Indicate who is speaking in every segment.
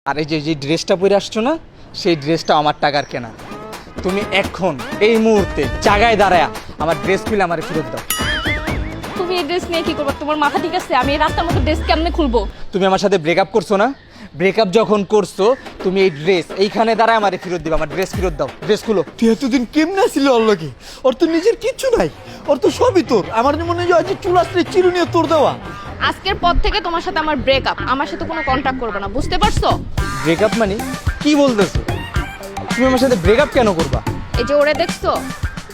Speaker 1: আর এই যে ড্রেসটা পরে আসছো না, সেই ড্রেসটা আমার টাকার কেনা। তুমি এখন এই মুহূর্তে জায়গায় দাঁড়ায় আমার ড্রেস খুলে আমার ফেরত দাও।
Speaker 2: তুমি এই ড্রেস নিয়ে কি করবে? তোমার মাথা ঠিক আছে? আমি এই রাস্তার মতো ড্রেস কেমনে খুলবো?
Speaker 1: তুমি আমার সাথে ব্রেকআপ করছো না, ব্রেকআপ যখন করছো তুমি এই ড্রেস এইখানে দাঁড়ায় আমার ফেরত দিবা। আমার ড্রেস ফেরত দাও, ড্রেস খুলো।
Speaker 3: তুই এতদিন কেমনে ছিল ওর লগে? ওর তো নিজের কিচ্ছু নাই, ওর তো সবই তোর। আমার মনে হয় যে চুলাস্ত্রে চিরুনিও তোর দেওয়া।
Speaker 2: আজকের পর থেকে তোমার সাথে আমার ব্রেকআপ, আমার সাথে কোনো কন্টাক্ট করবে না, বুঝতে পারছো?
Speaker 1: ব্রেকআপ মানে কি বলতেছো? তুমি আমার সাথে ব্রেকআপ কেন করবা?
Speaker 2: এই যে ওরে দেখছো,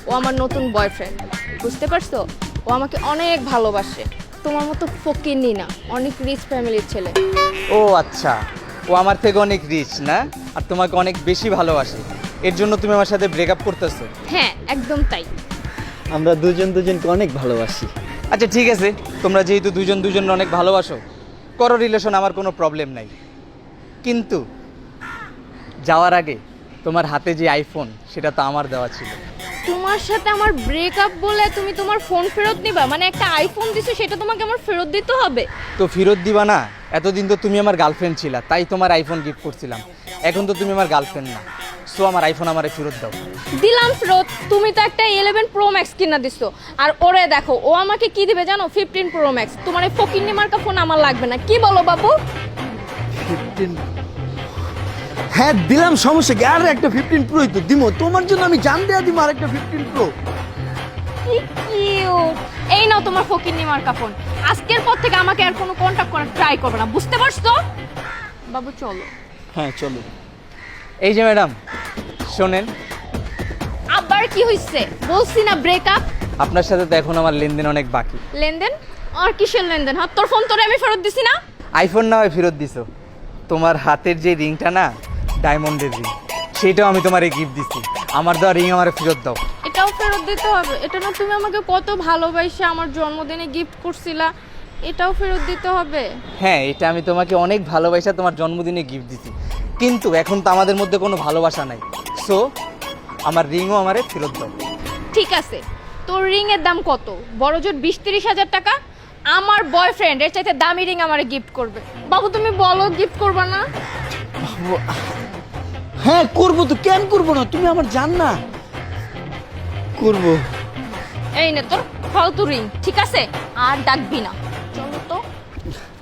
Speaker 2: ও আমার নতুন বয়ফ্রেন্ড, বুঝতে পারছো? ও আমাকে অনেক ভালোবাসে, তোমার মতো ফকিন্নি না, অনেক রিচ ফ্যামিলির ছেলে।
Speaker 1: ও আচ্ছা, ও আমার থেকে অনেক রিচ না, আর তোমাকে অনেক বেশি ভালোবাসে, এর জন্য তুমি আমার সাথে ব্রেকআপ করতেছো?
Speaker 2: হ্যাঁ, একদম তাই।
Speaker 3: আমরা দুজনকে অনেক ভালোবাসি।
Speaker 1: আচ্ছা ঠিক আছে, তোমরা যেহেতু দুজন অনেক ভালোবাসো, করো রিলেশন, আমার কোনো প্রবলেম নাই। কিন্তু যাওয়ার আগে তোমার হাতে যে আইফোন, সেটা তো আমার দেওয়া ছিল।
Speaker 2: তোমার সাথে আমার ব্রেকআপ বলে তুমি তোমার ফোন ফেরত নিবা? মানে একটা আইফোন দিছো, সেটা তোমাকে আমার ফেরত দিতে হবে?
Speaker 1: তো ফেরত দিবা না? এতদিন তো তুমি আমার গার্লফ্রেন্ড ছিলা, তাই তোমার আইফোন গিফট করছিলাম। এখন তো তুমি আমার গার্লফ্রেন্ড না, সো আমার আইফোন আমারে ফেরত দাও।
Speaker 2: দিলাম ফেরত। তুমি তো একটা 11 প্রো ম্যাক্স কিনা দিছো, আর ওরে দেখো ও আমাকে কি দিবে জানো? 15 প্রো ম্যাক্স। তোমার এই ফকিন্নি মার্কা ফোন আমার লাগবে না, কি বলো বাবু?
Speaker 3: 15? হ্যাঁ দিলাম, সমস্যা কি? আর একটা 15 প্রোই তো দিমো, তোমার জন্য আমি জান দেয়া দিব আর একটা 15 প্রো।
Speaker 2: কি কিউট। এই নাও তোমার ফকিন্নি মার্কা ফোন। আজকের পর থেকে আমাকে আর কোনো কন্টাক্ট করার ট্রাই করবে না, বুঝতে পারছো? বাবু চলো।
Speaker 3: হ্যাঁ চলো।
Speaker 1: এই যে ম্যাডাম শোনেন,
Speaker 2: আবার কি হইছে? বলছি না ব্রেকআপ।
Speaker 1: আপনার সাথে তো এখন আমার লেনদেন অনেক বাকি।
Speaker 2: লেনদেন? আর কিসের লেনদেন? হ্যাঁ, তোর ফোন তোরে আমি ফেরত দিছি না?
Speaker 1: আইফোন না হয় ফেরত দিছো, তোমার হাতের যে রিংটা না, ডায়মন্ডের রিং, সেটাও আমি তোমারে গিফট দিছি। আমার দেওয়া রিং আমার ফেরত দাও।
Speaker 2: এটাও ফেরত দিতে হবে? এটা না তুমি আমাকে কত ভালোবাসে আমার জন্মদিনে গিফট করছিলা, এটাও ফেরত দিতে হবে?
Speaker 1: হ্যাঁ, এটা আমি তোমাকে অনেক ভালোবাসা তোমার জন্মদিনে গিফট দিছি, কিন্তু এখন তো আমাদের মধ্যে কোনো ভালোবাসা নাই, সো আমার রিংও আমারে ফেরত দাও।
Speaker 2: ঠিক আছে, তোর রিং এর দাম কত? বড় জোর 20-30 হাজার টাকা। আমার বয়ফ্রেন্ড এর চাইতে দামি রিং আমারে গিফট করবে। বাবু তুমি বলো, গিফট করবা না?
Speaker 3: হ্যাঁ করবো তো, কেন করবো না? তুমি আমার জান না, করবো।
Speaker 2: এই নে তোর ফালতু রিং, ঠিক আছে? আর ডাকবি না, চলো তো।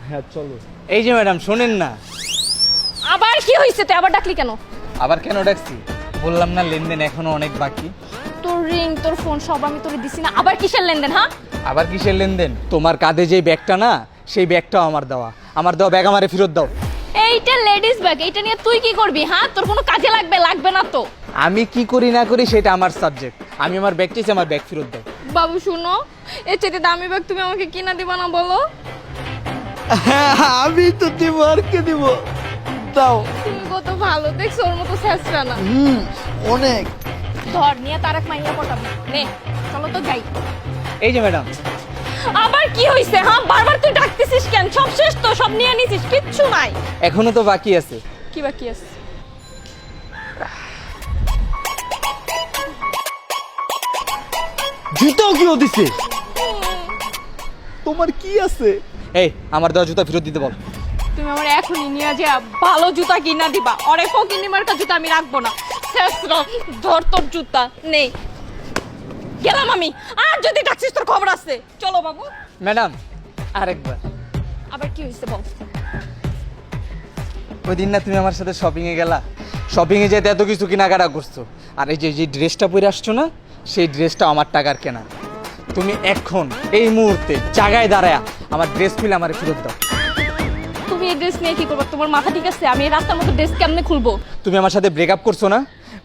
Speaker 3: হ্যাঁ চলো।
Speaker 1: এই যে ম্যাডাম শোনেন না।
Speaker 2: আবার কি হয়েছে? তুই আবার ডাকলি কেন?
Speaker 1: আবার কেন ডাকছি? বললাম না লেনদেন এখনো অনেক বাকি।
Speaker 2: তোর রিং তোর ফোন সব আমি তোরে দিছি না, আবার কিসের লেনদেন? হ্যাঁ,
Speaker 1: আবার কিসের লেনদেন? তোমার কাঁধে যে ব্যাগটা না, সেই ব্যাগটাও আমার দেওয়া। আমার দেওয়া ব্যাগ আমারে ফেরত দাও।
Speaker 2: এইটা লেডিস ব্যাগ, এইটা নিয়ে তুই কি করবি? হ্যাঁ, তোর কোনো কাজে লাগবে না তো?
Speaker 1: আমি কি করি না করি সেটা আমার সাবজেক্ট। আমি আমার ব্যাগ চাইছি, আমার ব্যাগ ফেরত দাও।
Speaker 2: বাবু শুনো, এর চাইতে দামি ব্যাগ তুমি আমাকে কিনা দিবা না বলো?
Speaker 3: হ্যাঁ আমি তো দিব, আর কে দিব? দাও।
Speaker 2: তুমি কত ভালো, দেখছো ওর মতো শেষরা না।
Speaker 3: অনেক।
Speaker 2: ধর নিয়ে তারেক মাইয়া পটাবো নে, চলো তো যাই।
Speaker 1: এই যে ম্যাডাম,
Speaker 2: আবার কি হইছে? হ্যাঁ, বারবার তুই ডাকতেছিস কেন? সব শেষ তো, সব নিয়ে নিছিস, কিচ্ছু নাই।
Speaker 1: এখনো তো বাকি আছে।
Speaker 2: কি বাকি আছে?
Speaker 3: জুতাও কিও দিছে? তোমার কি আছে?
Speaker 1: এই আমার দেওয়া জুতা ফেরত দিতে বল।
Speaker 2: তুমি আমার এখনই নিয়ে যা ভালো জুতা কিনা দিবা, অনেক ফকিনি মার্কা জুতা আমি রাখবো না। শেষরা, ধর তোর জুতা নেই, গেলাম আমি। আর যদি ডাকছিস তোর খবর আছে, চলো বাবু।
Speaker 1: ম্যাডাম আরেকবার।
Speaker 2: আবার কি হয়েছে বল?
Speaker 1: ওই দিন না তুমি আমার সাথে শপিংয়ে গেলা, শপিংয়ে যেতে এত কিছু কেনাকাটা করছো, আর এই যে ড্রেসটা পরে আসছো না, সেই ড্রেসটা আমার টাকার কেনা। তুমি এখন এই মুহূর্তে জায়গায় দাঁড়ায় আমার ড্রেস খুলে আমার ফেরত দাও।
Speaker 2: তুমি এই ড্রেস নিয়ে কি করবে? তোমার মাথা ঠিক আছে? আমি এই রাস্তার মতো ড্রেস কেমনে খুলবো?
Speaker 1: তুমি আমার সাথে ব্রেকআপ করছো না,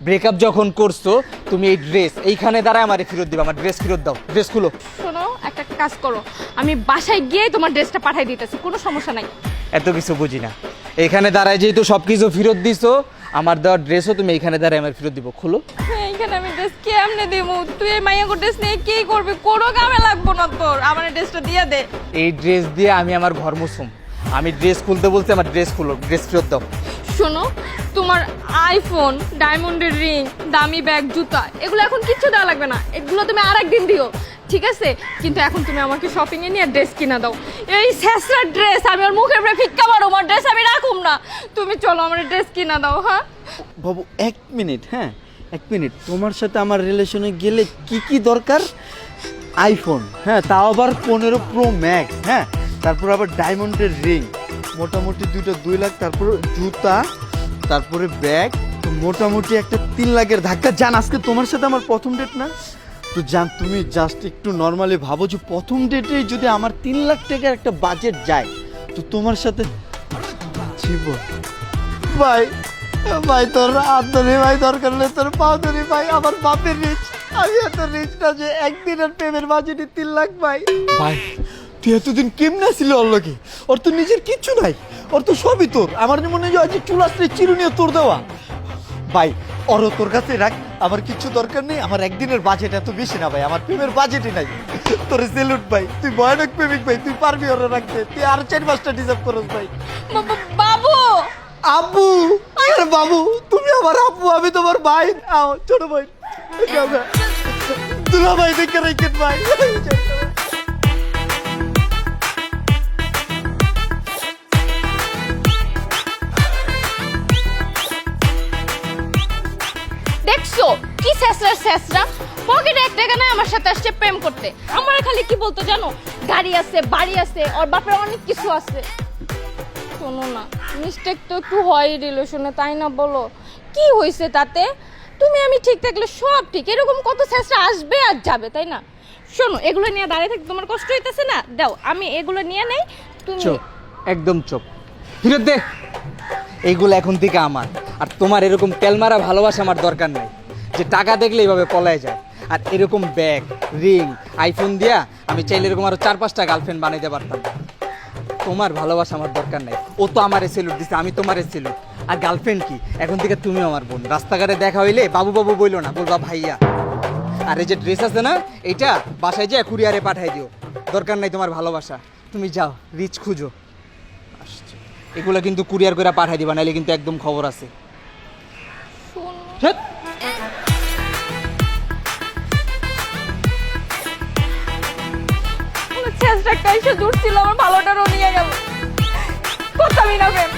Speaker 1: ব্রেকআপ যখন করছো তুমি এই ড্রেস এইখানে দাঁড়ায় আমার ফেরত দিবা। আমার ড্রেস ফেরত দাও, ড্রেস খুলো।
Speaker 2: শোনো, একটা কাজ করো, আমি বাসায় গিয়ে তোমার ড্রেসটা পাঠিয়ে দিতেছি, কোনো সমস্যা নাই।
Speaker 1: এত কিছু বুঝি না, এইখানে দাঁড়ায় যেহেতু সব কিছু ফেরত দিছো, আমার দেওয়ার ড্রেসও তুমি এইখানে দাঁড়ায় আমার ফেরত দিব। খুলো।
Speaker 2: এইখানে আমি ড্রেস কেমনে দেবো? তুই এই মাইয়া ড্রেস নিয়ে কি করবি? কোনো কামে লাগবো না তোর, আমার ড্রেসটা দিয়ে দে।
Speaker 1: এই ড্রেস দিয়ে আমি আমার ঘর মুছুম। আমি ড্রেস খুলতে বলতে আমার ড্রেস খুলো, ড্রেস ফেরত দাও।
Speaker 2: শোনো, তোমার আইফোন, ডায়মন্ডের রিং, দামি ব্যাগ, জুতা, এগুলো এখন কিচ্ছু দেওয়া লাগবে না, এগুলো তুমি আরেকদিন দিও। ঠিক আছে, কিন্তু এখন তুমি আমাকে শপিং এ নিয়ে ড্রেস কিনা দাও। এই শেষরা ড্রেস আমি ওর মুখের উপরে ফিক্কা মারো, আমার ড্রেস আমি রাখুম না। তুমি চলো আমার ড্রেস কিনা দাও। হ্যাঁ
Speaker 3: বাবু 1 মিনিট, হ্যাঁ 1 মিনিট। তোমার সাথে আমার রিলেশনে গেলে কি কি দরকার? আইফোন, হ্যাঁ তাও আবার 15 প্রো ম্যাক্স, হ্যাঁ তারপর আবার ডায়মন্ডের রিং, মোটামুটি 2 লাখ, তারপর জুতা, তারপরে ব্যাগ, তো মোটামুটি একটা 3 লাখের ধাক্কা। জান আজকে তোমার সাথে আমার প্রথম ডেট না, তো জান তুমি জাস্ট একটু নর্মালি ভাবো যে প্রথম ডেটেই যদি আমার 3 লাখ টাকার একটা বাজেট যায়, তো তোমার সাথে জীবন। ভাই ভাই তোর হাত ধরে ভাই, দরকার নেই তোর পাও ধরে ভাই, আমার বাপের রিচ, আমি এত রিচ না যে একদিনের প্রেমের বাজেটে 3 লাখ ভাই। ভাই তুই এতদিন কেমনে ছিল ওর লগে? ওর তো নিজের কিচ্ছু নাই, ওর তো সবই তোর। আমার মনে হয় যে চুলাস্ত্রী চিরুনিও তোর দেওয়া। ভাই ওরও তোর কাছে রাখ, আমার কিচ্ছু দরকার নেই। আমার একদিনের বাজেট এত বেশি না ভাই, আমার প্রেমের বাজেটই নাই। তোর সেলুট ভাই, তুই ভয়ানক প্রেমিক ভাই, তুই পারবি ওরা রাখতে। তুই আর 4-5টা ডিজার্ভ করস ভাই।
Speaker 2: বাবু
Speaker 3: আব্বু, আরে বাবু তুমি আমার আব্বু, আমি তোমার ভাই। আও ছোট ভাই, দুলা ভাই দেখে রেখেন ভাই।
Speaker 2: দেখছো কি শেষরা পকেটে 1 টাকা নাই, আমার সাথে আসছে প্রেম করতে। আমার খালি কি বলতো জানো, গাড়ি আছে, বাড়ি আছে, ওর বাপের অনেক কিছু আছে। শোনো না, মিস্টেক তো একটু হয় রিলেশনে, তাই না বলো? কি হয়েছে তাতে? তুমি আমি ঠিক থাকলে সব ঠিক। এরকম কত শেষরা আসবে আর যাবে, তাই না? শোনো, এগুলো নিয়ে দাঁড়িয়ে থাকতে তোমার কষ্ট হইতেছে না? দাও আমি এগুলো নিয়ে নেই। তুমি
Speaker 1: চুপ, একদম চুপ, ফিরত দে। এইগুলো এখন থেকে আমার। আর তোমার এরকম তেলমারা ভালোবাসা আমার দরকার নাই, যে টাকা দেখলে এইভাবে পলায় যায়। আর এরকম ব্যাগ, রিং, আইফোন দিয়া আমি চাইলে এরকম আরো 4-5টা গার্লফ্রেন্ড বানাইতে পারতাম। তোমার ভালোবাসা আমার দরকার নাই। ও তো আমারে সেলুট দিছে, আমি তোমারে সেলুট। আর গার্লফ্রেন্ড কি, এখন থেকে তুমি আমার বোন। রাস্তাঘাটে দেখা হইলে বাবু বাবু বইলো না, বলবা ভাইয়া। আর এই যে ড্রেস আছে না, এইটা বাসায় যেয়ে কুরিয়ারে পাঠাই দিও। দরকার নাই তোমার ভালোবাসা, তুমি যাও রিচ খুঁজো। এগুলো কিন্তু কুরিয়ার করে পাঠাই দিবা, নাইলে কিন্তু একদম খবর আছে।
Speaker 2: শোনো,
Speaker 1: ধ্যাৎ।
Speaker 2: শেষটা কাইসে দূর ছিল, আমার ভালোটারও নিয়ে গেল। করতামই না প্রেম।